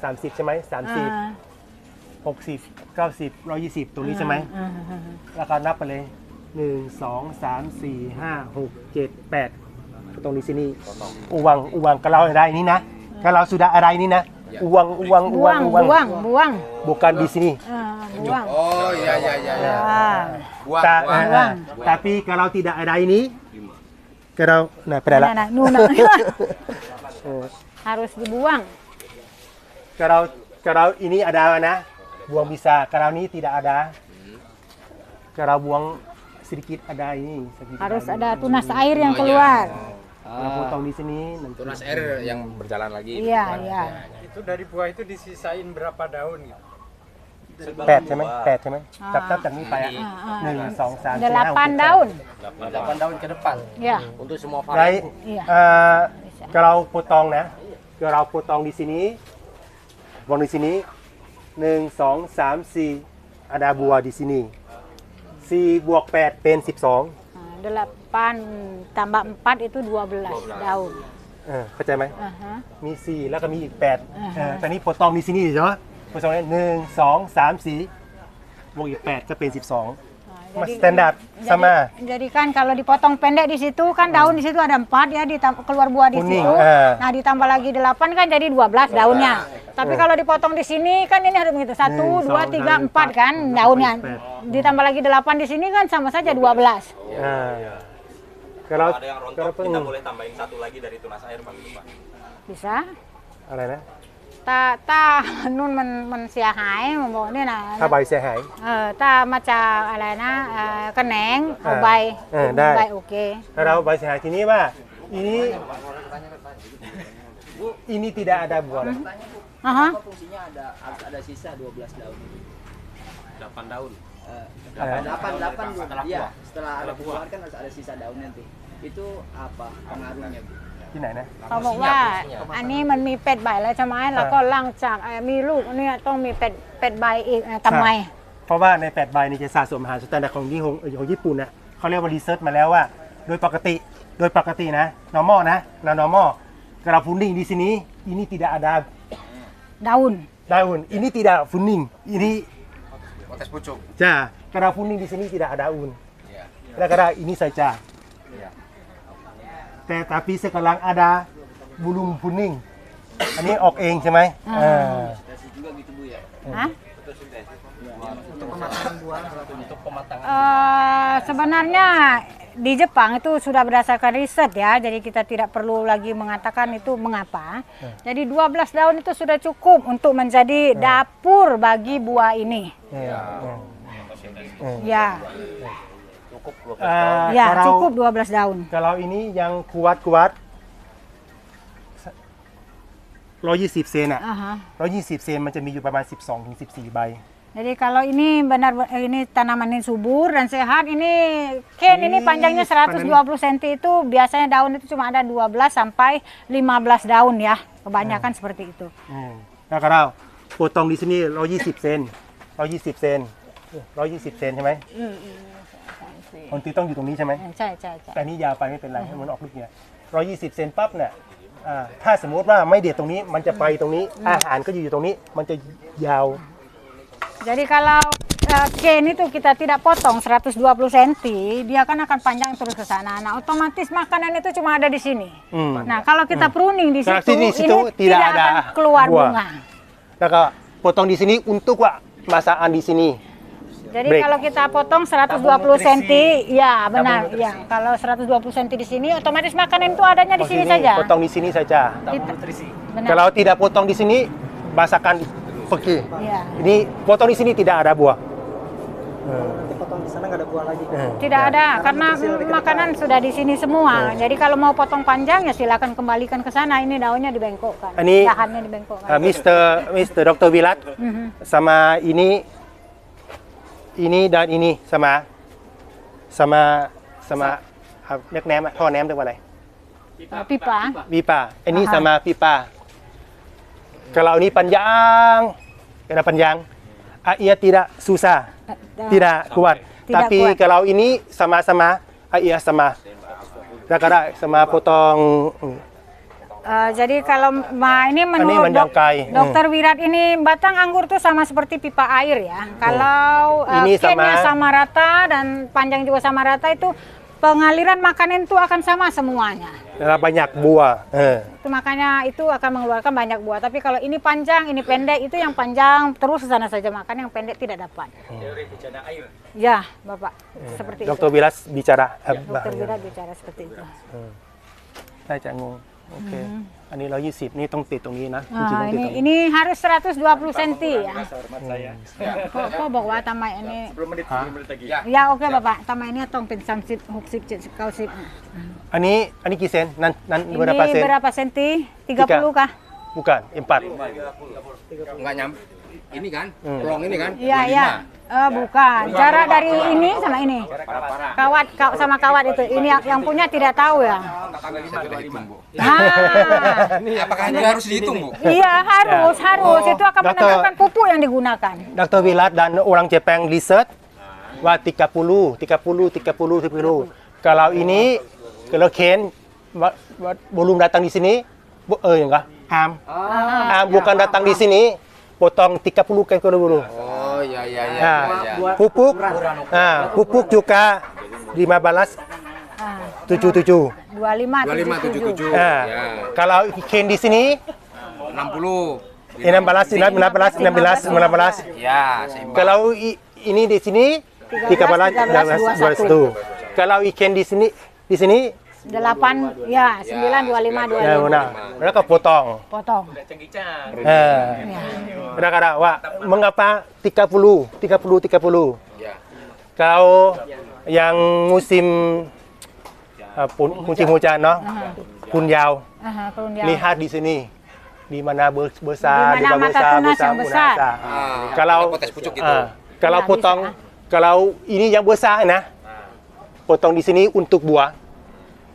30ใช่ไหม30 60 90 120ตรงนี้ใช่ไหมแล้วก็นับไปเลย1 2 3 4 5 6 7 8ตรงนี้sini uang kalau ada ini nah kalau sudah ada ini nah uang Buang. bukan di sini Buang. Oh, iya. Buah. Tapi kalau tidak ada ini kalau pedala Nah, harus dibuang. Kalau ini ada nah buang bisa, kalau ini tidak ada, kalau buang sedikit ada ini. Harus ada tunas air yang keluar. Kalau potong di sini, nanti Tunas air yang berjalan lagi. Iya. Itu dari buah itu disisain berapa daun gitu? 8 ใช่ไหม8 ใช่ไหมจับจากนี้ไป1 2 3 4 5 8 daun. 8 daun ke depan. Ya. Untuk semua Baik, varian. Iya. kalau potong nah, kalau potong di sini, buang di sini, 1 2 3 4 ada buah di sini. 4 bawk 8 เป็น 12. 8 tambah 4 itu 12 daun. เข้าใจไหม อ่าฮะ มี4แล้วก็มีอีก8 อ่าฮะ ตอนนี้potong di sini ใช่ไหมpotong 1 2 3 4บวกอีก8ก็เป็น 12 Mas standar sama Jadi kan kalau dipotong pendek di situ kan daun di situ ada 4 ya, keluar buah di Kuning, situ. ah. Nah, ditambah lagi 8 kan jadi 12 daunnya. Tapi kalau dipotong di sini kan ini harus begitu. 1 2 3 4 kan daunnya. Ditambah lagi 8 di sini kan sama saja 12. Kalau Kalau ada yang rontok, kita boleh tambahin 1 lagi dari tunas air Pak gitu Pak. Bisa. อะไรนะ Ta nunมันเสียหายมันบอกนี่นะ ถ้าใบเสียหาย ถ้ามาจากอะไรนะกระแหนงเอาใบ ได้ ใบโอเค ถ้าเราใบเสียหายทีนี้ว่าini tidak ada buah Aha. Fungsinya ada sisa 12 daun. 8 daun. 8 12 ya. Setelah ada buah kan harus ada sisa daun nanti. Itu apa pengaruhnya, Bu? ที่ไหนนะ เขาบอกว่าอันนี้มันมีเป็ดใบแล้วใช่ไหมแล้วก็หลังจากมีลูกเนี่ยต้องมีเป็ดใบอีกทำไม เพราะว่าใน8ใบนี่จะสะสมอาหารสแตนดาร์ดของญี่ปุ่นนะเขาเรียกว่ารีเสิร์ชมาแล้วว่าโดยปกตินะ normal นะ normal kalau funding di sini ini tidak ada daun daun ini tidak funding ini Potes pucuk. ja kalau funding di sini tidak ada daun karena ini saja tapi sekarang ada bulung kuning อันนี้ออกเองใช่ไหม Juga gitu, Bu ya. Hah? Untuk pematangan buah. Sebenarnya di Jepang itu sudah berdasarkan riset ya, jadi kita tidak perlu lagi mengatakan itu mengapa. Jadi 12 daun itu sudah cukup untuk menjadi dapur bagi buah ini. Ya, ya cukup 12 daun. Kalau ini yang kuat-kuat 120 เซนอ่ะ Aha. 120 เซนมันจะมีอยู่ประมาณ 12-14 ใบ Jadi kalau ini benar ini tanaman ini subur dan sehat, ini ken ini panjangnya 120 cm itu biasanya daun itu cuma ada 12 sampai 15 daun ya. Kebanyakan seperti itu. แล้วก็เราpotong di sini 120 เซน120 เซน120 เซนใช่ไหมคนตีต้องอยู่ตรงนี้ใช่ไหม ใช่ใช่ แต่นี่ยาวไปไม่เป็นไรให้มันออกลูกเนี่ย120 เซนปั๊บเนี่ยถ้าสมมติว่าไม่เด็ดตรงนี้มันจะไปตรงนี้อาหารก็อยู่ตรงนี้มันจะยาว Jadi kalau ken itu kita tidak potong 120 cm, dia kan akan panjang terus ke sana. Nah, otomatis makanan itu cuma ada di sini. Nah, kalau kita pruning di situ, ini tidak akan keluar bunga. แล้วก็ potong di sini untuk masakan di sini. Jadi Break. kalau kita potong 120 cm, ya benar, ya. Kalau 120 cm di sini, otomatis makanan itu adanya di sini saja. Potong di sini saja. Benar. Kalau tidak potong di sini, masakan pergi. Ya. Ini potong di sini tidak ada buah. Dipotong di sana nggak ada buah lagi. Tidak ada, karena makanan sudah di sini semua. Jadi kalau mau potong panjang ya silakan kembalikan ke sana. Ini daunnya dibengkokkan, Ini, dahannya dibengkokkan. Mr. Dr. Wilat sama ini dan ini samaเรียกแหนมท่อแหนมเรียกว่าอะไร Pipa. pipa ini sama pipa kalau ini panjang kena panjang ia tidak susah tidak kuat tapi kuat. kalau ini sama-sama ia sama karena sama potong Jadi kalau ini menurut menjangkai. Dokter Wirat ini batang anggur tuh sama seperti pipa air ya. Kalau Ini kennya sama rata dan panjang juga sama rata itu pengaliran makanan itu akan sama semuanya. banyak buah Itu makanya itu akan mengeluarkan banyak buah. Tapi kalau ini panjang, ini pendek, itu yang panjang terus ke sana saja makan, yang pendek tidak dapat. Ya, Bapak. Seperti Dr. itu. Wilat bicara Dokter Wirat bicara seperti itu. น่าจะงงโอเคอันนี้120นี่ต้องติดตรงนี้นะจริงๆ Nah, ต้องติดตรงนี้ ini harus 120 cm ya. Kokบอกว่าทำไมอันนี้ Ya oke Bapak, tambah ini atong pen 30, 60, 70, 90. อันนี้กี่เซนนั้น Ini berapa sen berapa senti? 30 kah? bukan 4 Enggak nyampe. Ini kan, pelong ini kan. Iya, iya. Bukan. Jarak dari ini sama ini. Kawat sama kawat itu. Ini yang punya tidak tahu ya. Apakah ini harus dihitung, Bu? Iya, harus. Itu akan menentukan pupuk yang digunakan. Dr. Wilat dan orang Jepang research wah 30 kalau ini kalau Ken belum datang di sini, enggak, bukan datang di sini, potong 30 kilo dulu. Oh iya iya iya. Nah, iya. pupuk juga 15 77. 25 77. Nah, Ya. kalau ikan di sini 60. 16. Ya, seimbang. Kalau ini di sini 13 21. Kalau ikan di sini 8 ya 9 25 ya 25 benar. Mereka potong. potong. Kadang-kadang, wah, mengapa 30? Ya. Kalau yang musim musim hujan, no, punyau, Kalau dia lihat di sini, di mana besar, Di mana mata tunas yang besar. Kalau potes pucuk itu. kalau Ya, potong, bisa. kalau ini yang besar, nah, potong di sini untuk buah,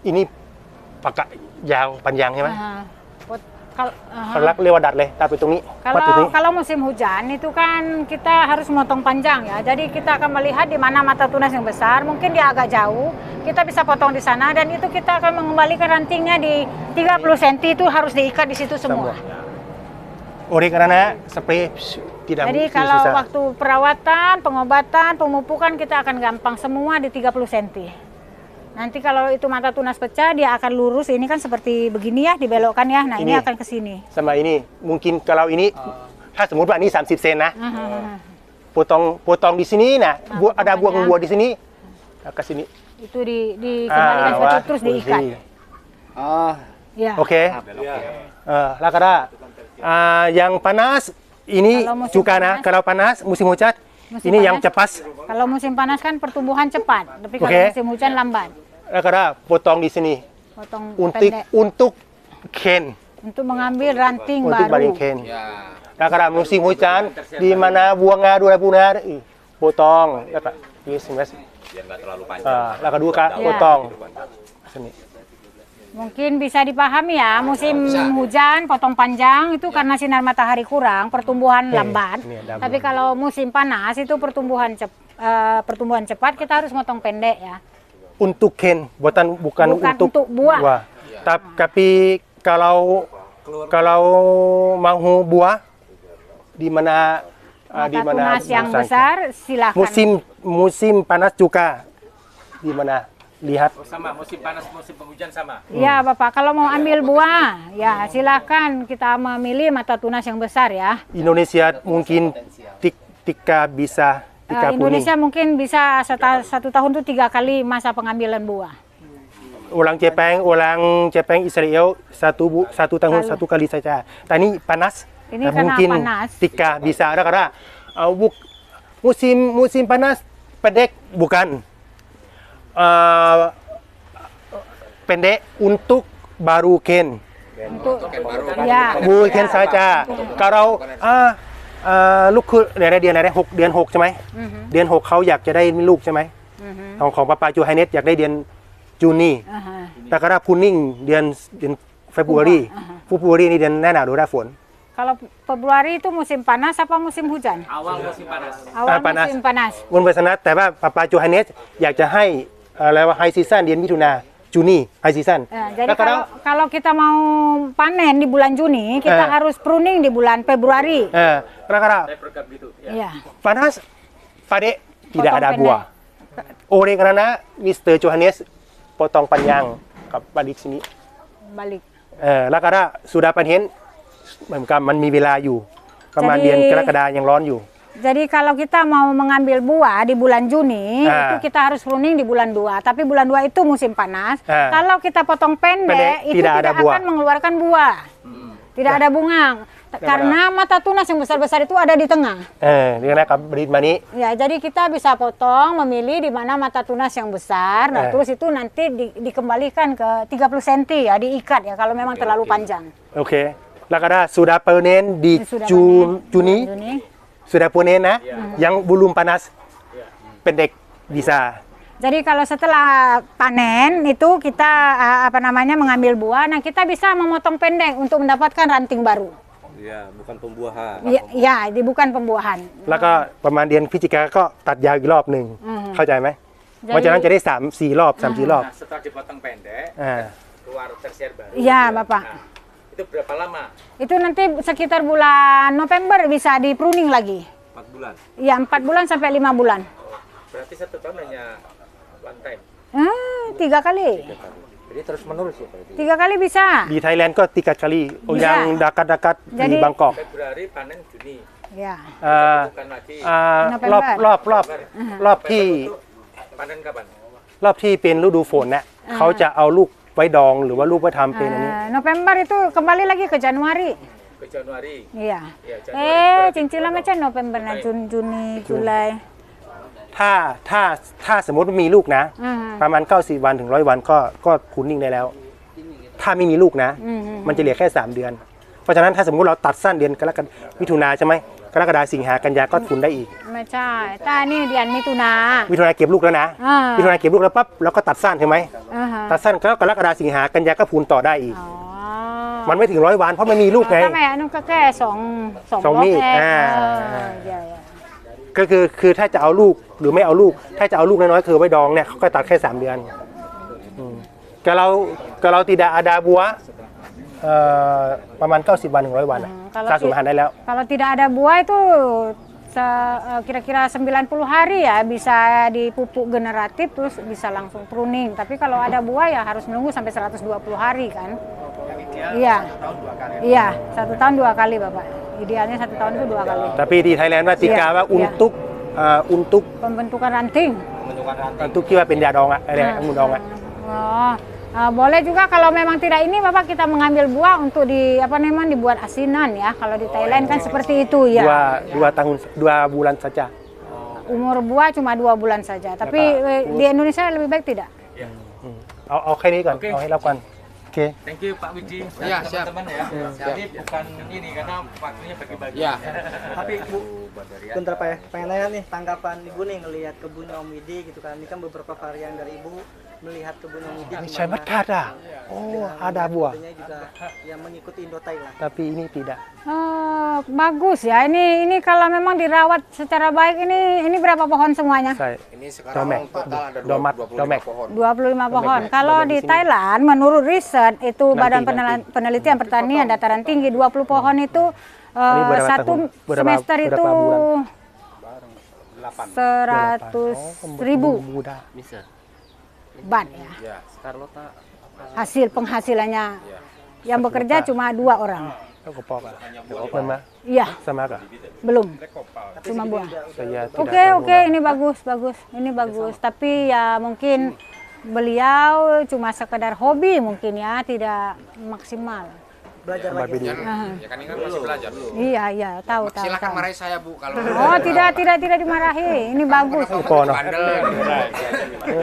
ini pakai jauh panjang, ya, Mas? Kalau lewat darle, tapi tunggu. Kalau musim hujan itu kan kita harus motong panjang ya. Jadi kita akan melihat di mana mata tunas yang besar, mungkin dia agak jauh, kita bisa potong di sana dan itu kita akan mengembalikan rantingnya di 30 cm itu harus diikat di situ semua. Oleh karena spray tidak Jadi kalau waktu perawatan, pengobatan, pemupukan kita akan gampang semua di 30 cm. Nanti kalau itu mata tunas pecah dia akan lurus, ini kan seperti begini ya, dibelokkan ya. Nah, ini akan ke sini. sama ini, mungkin kalau ini,ถ้าสมมติว่าini 30 เซนนะ potong di sini, nah, ada buang buah di sini, ke sini. Itu dikembalikan seperti itu, terus diikat. Ya. Oke. Lakada, yang panas ini Kalau musim juga nah, panas- kalau panas musim hujan, Musim ini yang panas. cepat. Kalau musim panas kan pertumbuhan cepat, tapi kalau Oke. musim hujan lambat. Lakada, potong di sini Potong untuk pendek ken, untuk mengambil ranting untuk baru. baling ken. Ya. Lakada musim hujan, di mana buangnya 2000 potong, Lakada. Yes, biar nggak terlalu panjang. Lakada Kak, Ya. potong. Sini. Mungkin bisa dipahami ya, musim hujan potong panjang itu karena sinar matahari kurang, pertumbuhan lambat. ini ada Tapi kalau musim panas itu pertumbuhan cepat, kita harus motong pendek ya. Untuk ken, bukan Bukan untuk buah. Tapi kalau mau buah di mana Mata tunas yang besar silakan. musim panas juga di mana lihat Sama musim panas, musim penghujan sama. Ya Bapak, kalau mau ambil buah, ya silakan kita memilih mata tunas yang besar ya. Indonesia mungkin tika bisa tika Indonesia mungkin bisa satu tahun itu 3 kali masa pengambilan buah. orang Jepang Israel satu tahun satu kali saja. Tadi panas. Ini karena mungkin panas. tika bisa ada karena musim panas pendek bukan. Pendek untuk baru ken. Untuk ya. Bukan saja. Kalau ลูกคือเดือน6ใช่ไหมเดือน6เขาอยากจะได้ลูกใช่ไหมของป้าจูไฮเน็ตอยากได้เดือนจูนนี่แต่ก็ได้พูนิ่งเดือนเฟบรุอารีนี่เดือนหน้าหนาวหรือหน้าฝน Kalau Februari itu musim panas apa musim hujan? Awal musim panas. Awal panas. musim panas. วนไปสนัดแต่ว่าป้าจูไฮเน็ตอยากจะให้อะไรว่าไฮซีซั่นเดือนมิถุนาจูนี่ไฮซีซั่น Jadi kalau kita mau panen di bulan Juni, kita harus pruning di bulan Februari. kadang-kadang Iya. panas pada tidak Potong ada pendek. buah. Oleh karena Mr. Johannes potong panjang ke balik sini. Balik. แล้วก็sudah panen มันมีเวลาอยู่ประมาณเดือนกรกฎายังร้อนอยู่ Jadi kalau kita mau mengambil buah di bulan Juni, itu kita harus pruning di bulan 2. Tapi bulan 2 itu musim panas. Kalau kita potong pendek, itu tidak akan mengeluarkan buah. Tidak ada bunga. Karena mata tunas yang besar-besar itu ada di tengah. นี่นะครับบริษัทมานี้ Ya, jadi kita bisa potong, memilih di mana mata tunas yang besar. Nah, terus itu nanti dikembalikan ke 30 cm ya, diikat ya kalau memang terlalu panjang. โอเคแล้วก็sudah panen di Sudah Juni Juni. sudah panen nah yang belum panas pendek bisa. Jadi kalau setelah panen itu kita mengambil buah, nah kita bisa memotong pendek untuk mendapatkan ranting baru. Iya, bukan pembuahan. Ya, bukan pembuahan. แล้วก็ประมาณเดือนพฤศจิกาก็ตัดยาวอีกรอบหนึ่งเข้าใจไหมเพราะฉะนั้นจะได้3-4 รอบ 3-4 รอบ Nah, setelah dipotong pendek, keluar tersier baru. Iya, Bapak. Nah, itu berapa lama? Itu nanti sekitar bulan November bisa di pruning lagi. 4 bulan. Iya, 4 bulan sampai 5 bulan. Berarti 1 tahun hanya one time. 3 kali. Jadi terus menerus ya. 3 kali bisa. Di Thailandก็3 kali. Oh, Bisa. yang dekat-dekat di Jadi- Bangkok. Februari panen Juni. Ya. Bukan lagi. รอบที่ Panen kapan? รอบที่เป็นฤดูฝนเนี่ยเขาจะเอาลูกไว้ดองหรือว่าลูกไว้ทำเป็นอันนี้ November itu kembali lagi ke Januari. Ke Januari. Iya. Iya, Januari. Cicilan macam November, nah, Juni, Julai. ถ้าสมมติมีลูกนะ ประมาณ90 วันถึง100 วันก็คูนนิ่งได้แล้ว ถ้าไม่มีลูกนะ มันจะเหลือแค่ 3 เดือน เพราะฉะนั้นถ้าสมมติเราตัดสั้นเดือนกรกฎาคมมิถุนาใช่ไหมกรกฎาคมสิงหากันยาก็คูนได้อีก ไม่ใช่ตานี่เดือนมิถุนา มิถุนาเก็บลูกแล้วนะ อ่ามิ มิถุนาเก็บลูกแล้วปั๊บแล้วก็ตัดสั้นใช่ไหม อ่าฮะ ตัดสั้นก็กรกฎาคมสิงหากันยาก็คูนต่อได้อีก อ๋อ มันไม่ถึง100 วันเพราะมันมีลูกไง ถ้าไม่อันนั้นก็แค่สอง สองมีด รบแรก อ่า อย่า ก็คือถ้าจะเอาลูกหรือไม่เอาลูก ถ้าจะเอาลูกน้อยๆคือไว้ดองเนี่ยเขาก็ตัดแค่ 3 เดือนkalau tidak ada buah ประมาณ90 วันถึง100 วันสะสมอาหารได้แล้ว Kalau tidak ada buah itu kira-kira 90 hari ya bisa dipupuk generatif terus bisa langsung pruning. Tapi kalau ada buah ya harus menunggu sampai 120 hari kan. Iya. Iya, 1 tahun 2 kali Bapak. Idealnya 1 tahun itu 2 kali. Tapi di Thailand ว่าติกาว่า untuk Pembentukan ranting. untuk คิดว่าเป็นยาดองอะอะไรองุ่นดองอะ Boleh juga kalau memang tidak ini Bapak kita mengambil buah untuk dibuat asinan ya. Kalau di Thailand kan seperti itu ya. 2 bulan saja Umur buah cuma 2 bulan saja. Tapi di Indonesia lebih baik tidak. เอาแค่นี้ก่อนเอาให้รับก่อนโอเค Thank you Pak Wiji. Ya, siap. Teman-teman ya. Jadi bukan ini karena waktunya bagi-bagi. Ya. Tapi Bu, bentar Pak ya, pengen nanya nih tanggapan Ibu nih ngelihat kebunnya Om Widi gitu kan. Ini kan beberapa varian dari Ibu melihat kebun Om Widi. ini saya makat ah oh ada buah juga yang mengikuti Indothai lah. tapi ini tidak Bagus ya. Ini kalau memang dirawat secara baik ini berapa pohon semuanya? saya Ini sekarang total ada domek 25 pohon. 25 pohon. Kalau di Thailand menurut riset itu Badan Penelitian Pertanian Dataran Tinggi 20 pohon itu berapa satu tahun? semester Berapa itu bulan? 100.000 muda bat ya. Hasil penghasilannya yang bekerja cuma 2 orang. Aku kopok ah memang Iya, sama kah belum. Cuma buah. saya tidak Oke, ini bagus. Ini bagus. Tapi ya mungkin beliau cuma sekedar hobi mungkin ya, tidak maksimal. Belajar Tambah lagi. video. Ya kan ini kan masih belajar. Iya, tahu. Silakan marahi saya Bu kalau Oh, tidak dimarahi. Ini bagus. Pono. bandel.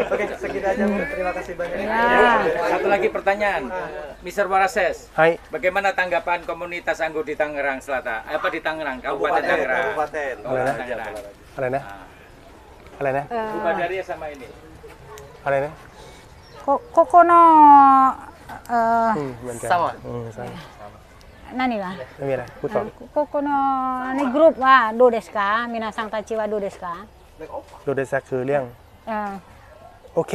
Oke, segitu aja Bu. Terima kasih banyak. Ya. Satu lagi pertanyaan. Mr. Warases, Hai bagaimana tanggapan komunitas anggur di Tangerang Selatan? Di Tangerang, Kabupaten Tangerang. Kabupaten. Tangerang.อะไรนะ Bubadaria sama ini. อะไรนะ Kokono เหมือนกันsama 何が ไม่มีอะไรพูดต่อ Kokono ni grup wa do desu ka? Minasang tachi wa do desu ka? โดเดซักคือเรื่อง Eh, โอเค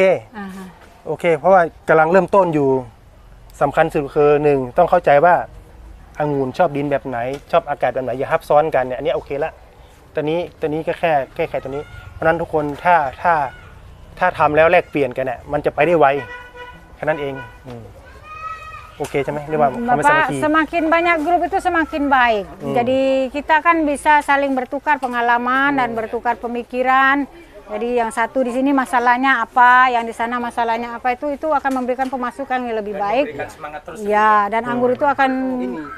โอเค เพราะว่ากำลังเริ่มต้นอยู่สำคัญสุดคือหนึ่งต้องเข้าใจว่าองุ่นชอบดินแบบไหน ชอบอากาศแบบไหนอย่าทับซ้อนกันเนี่ยอันนี้โอเคละตอนนี้ก็แค่แก้ไขตัวนี้เพราะฉะนั้นทุกคนถ้าทำแล้วแลกเปลี่ยนกันเนี่ยมันจะไปได้ไวแค่นั้นเองโอเคใช่ไหมเรียกว่าทำให้สามัค Bapak คี semakin banyak grup itu semakin baik. Jadi kita kan bisa saling bertukar pengalaman dan bertukar pemikiran. Jadi yang satu di sini masalahnya apa, yang di sana masalahnya apa itu akan memberikan pemasukan yang lebih baik. Berikan semangat terus. Ya, dan anggur itu akan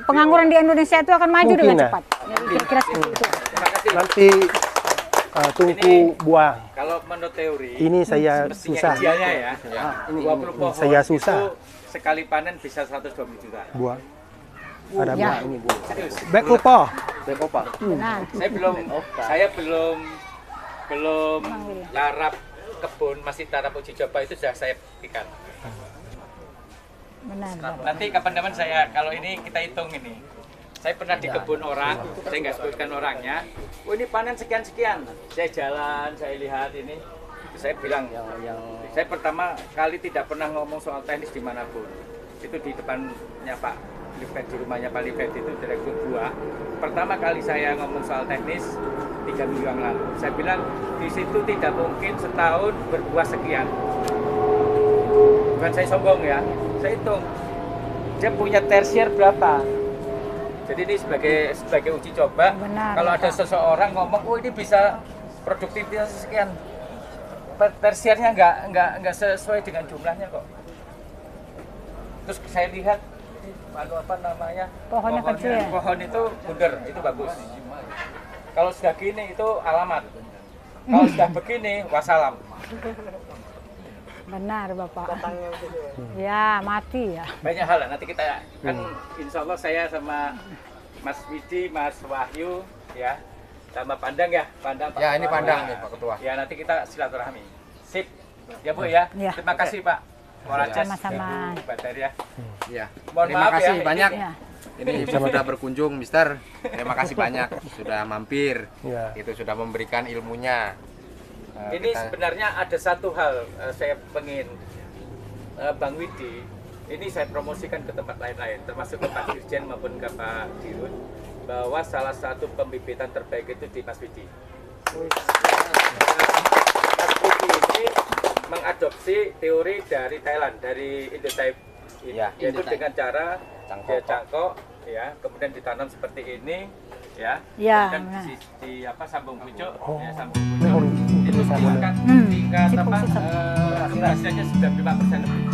pengangguran di Indonesia itu akan maju Mungkin dengan ya. cepat. Jadi kira-kira seperti itu. Terima kasih. nanti tunggu buah Kalau menurut teori, ini saya mestinya susah idealnya ya, 20 pohon Saya susah. itu sekali panen bisa 120 juta. buah ada Ya. buah ini buah Serius. back lupa Benar. Saya belum garap kebun, masih taraf uji coba itu sudah saya buktikan. Benar. Nanti kapan-kapan saya, kalau ini kita hitung ini. Saya pernah di kebun orang, saya nggak sebutkan orangnya. Oh ini panen sekian-sekian. Saya jalan, saya lihat ini. Saya bilang, saya pertama kali tidak pernah ngomong soal teknis dimanapun. itu di depannya Pak Livret, di rumahnya Pak Livret itu direktur buah. Pertama kali saya ngomong soal teknis 3 minggu yang lalu, saya bilang di situ tidak mungkin setahun berbuah sekian. Bukan saya sombong ya, saya hitung dia punya tersier berapa. Jadi ini sebagai uji coba. Benar, kalau ya, ada Pak. seseorang ngomong, oh ini bisa produktivitas sekian, tersiernya nggak sesuai dengan jumlahnya kok. Terus saya lihat apa namanya, Pohonnya kecil ya? pohon itu bundar, itu bagus. Kalau sudah gini itu alamat, kalau sudah begini wassalam. Benar Bapak. Ya mati ya. Banyak hal lah, nanti kita kan insya Allah saya sama Mas Widi, Mas Wahyu ya, sama Pandang ya, Pandang Pak Ya, ini Ketua. Pandang nih, Pak Ketua. Ya, nanti kita silaturahmi. Sip. Ya Bu ya. Ya. Terima kasih Pak. Waraces, Sama-sama. Bu Batari ya. Ya. Mohon Terima maaf kasih ya, banyak. Ya. Ini Ibu sudah berkunjung, Mister. Terima kasih banyak sudah mampir. Ya. Itu sudah memberikan ilmunya. Ini Kita- sebenarnya ada satu hal saya pengen Bang Widi, ini saya promosikan ke tempat lain-lain, termasuk ke Pak Dirjen maupun ke Pak Dirut, bahwa salah satu pembibitan terbaik itu di Mas Widi. Mas Widi ini mengadopsi teori dari Thailand, dari Indotype, Ya, yaitu Indotype. dengan cara Cangkok. dia cangkok, ya, kemudian ditanam seperti ini, ya, Ya, dan benar. di apa sambung pucuk, ya, sambung Oh, pucuk, itu tingkat sipung apa sistem. keberhasilannya 95% lebih.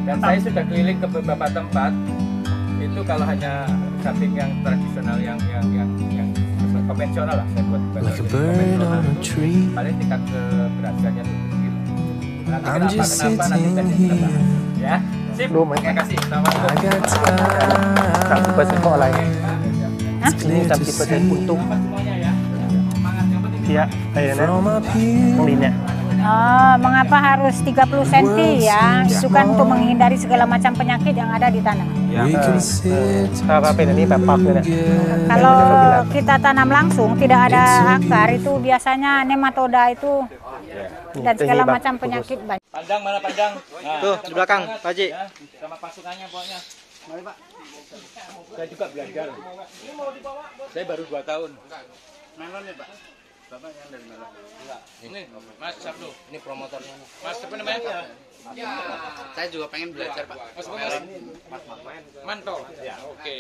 Dan saya sudah keliling ke beberapa tempat, itu kalau hanya samping yang tradisional yang konvensional lah, saya buat konvensional, paling tingkat keberhasilannya itu kecil. Nanti kenapa nanti teknik kita bahas, ya. Sip. Lu main. Terima kasih. Assalamualaikum. 30% kokอะไร Hah? ini 30% untuk Apa semuanya ya. Semangat yang penting. เพี้ยอะไรนะตรงดินเนี่ย Oh, mengapa harus 30 cm ya? Itu kan untuk menghindari segala macam penyakit yang ada di tanah. ถ้าเป็นอันนี้แบบปักเนี่ย Kalau kita tanam langsung tidak ada akar itu biasanya nematoda itu dan segala macam penyakit banyak. Pandang mana Pandang? Nah, Tuh, di belakang, Pak Haji. ya, sama pasukannya pokoknya. Mari Pak. Saya juga belajar. Saya baru 2 tahun. Melon ya Pak? Bapak yang dari Melon? Enggak. Ini Mas Sabdu. Ini promotornya. Mas apa namanya? Saya juga pengen belajar Pak. Mas Manto. Ya, oke.